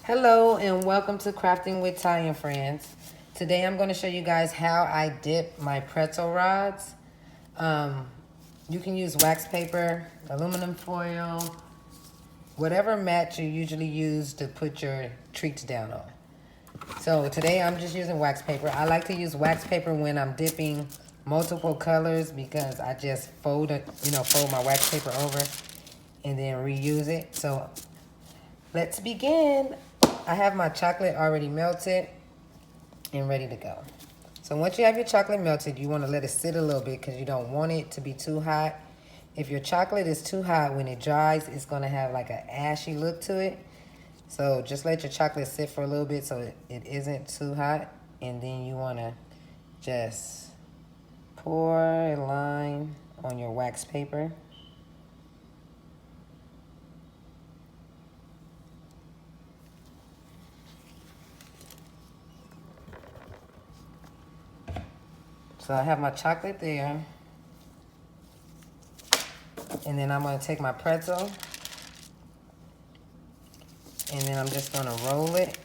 Hello and welcome to Crafting with Ty and Friends. Today I'm going to show you guys how I dip my pretzel rods. Um, you can use wax paper, aluminum foil, whatever mat you usually use to put your treats down on. So today I'm just using wax paper. I like to use wax paper when I'm dipping multiple colors because I just fold my wax paper over and then reuse it. So let's begin. I have my chocolate already melted and ready to go. So once you have your chocolate melted, you want to let it sit a little bit because you don't want it to be too hot. If your chocolate is too hot, when it dries, it's going to have like an ashy look to it. So just let your chocolate sit for a little bit so it isn't too hot. And then you want to just pour a line on your wax paper. So I have my chocolate there. And then I'm going to take my pretzel. And then I'm just going to roll it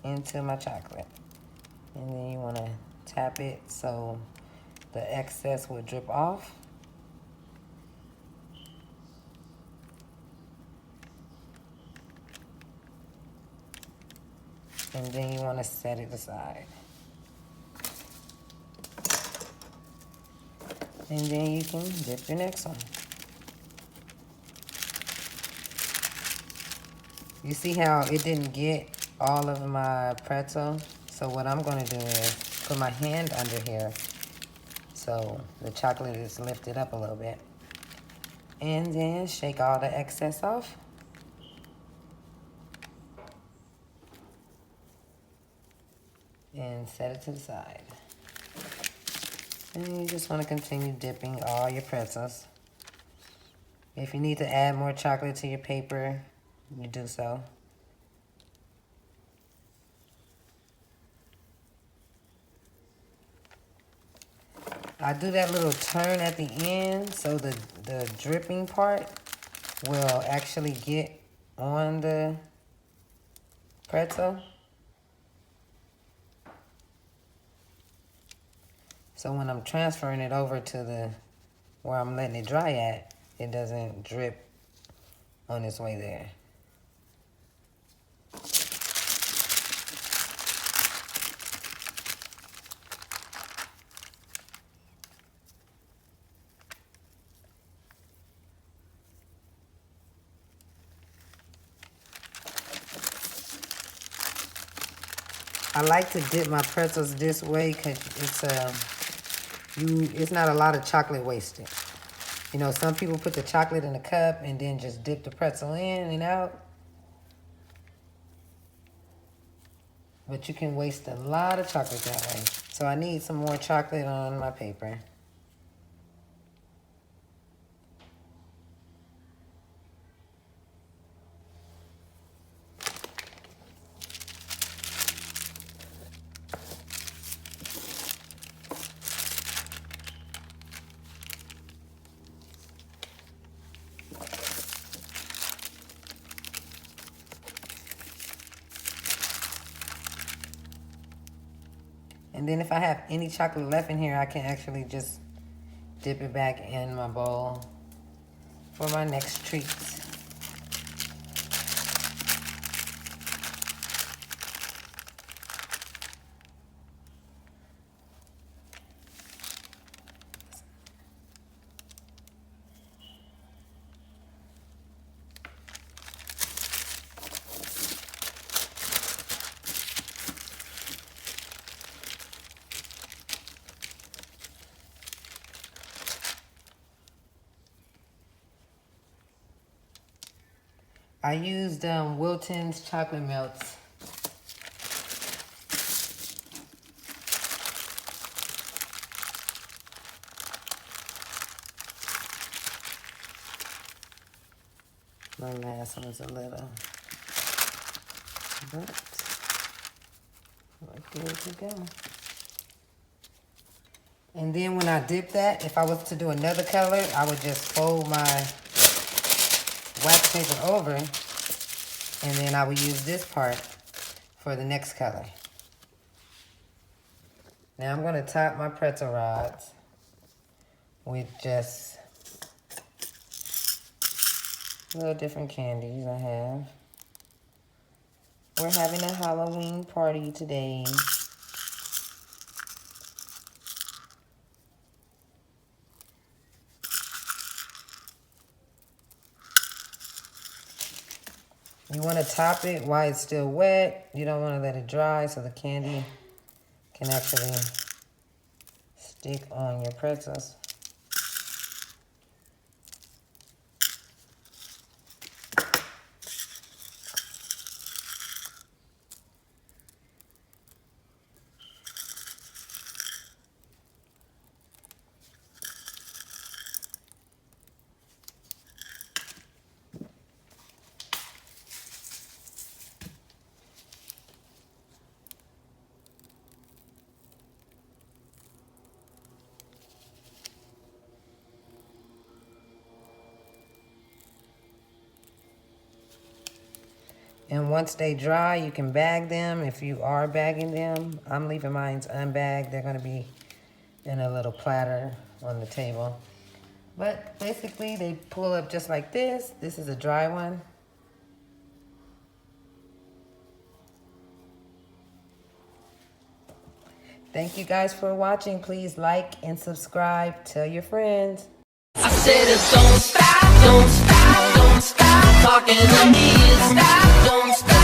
into my chocolate. And then you want to tap it so the excess will drip off. And then you want to set it aside. And then you can dip your next one. You see how it didn't get all of my pretzel? So what I'm going to do is put my hand under here so the chocolate is lifted up a little bit. And then shake all the excess off. And set it to the side. And you just want to continue dipping all your pretzels. If you need to add more chocolate to your paper, you do so. I do that little turn at the end so the dripping part will actually get on the pretzel. So when I'm transferring it over to where I'm letting it dry at, it doesn't drip on its way there. I like to dip my pretzels this way because it's not a lot of chocolate wasted. You know, some people put the chocolate in a cup and then just dip the pretzel in and out. But you can waste a lot of chocolate that way. So I need some more chocolate on my paper. And then if I have any chocolate left in here, I can actually just dip it back in my bowl for my next treats. I used Wilton's chocolate melts. My last one's a little, but we're good to go. And then when I dip that, if I was to do another color, I would just fold my wax paper over, and then I will use this part for the next color. Now I'm going to top my pretzel rods with just little different candies I have. We're having a Halloween party today. You want to top it while it's still wet. You don't want to let it dry so the candy can actually stick on your pretzels. And once they dry, you can bag them if you are bagging them. I'm leaving mine unbagged. They're going to be in a little platter on the table. But basically, they pull up just like this. This is a dry one. Thank you guys for watching. Please like and subscribe. Tell your friends. I said don't stop, don't stop, don't stop talking to me. Stop, don't stop.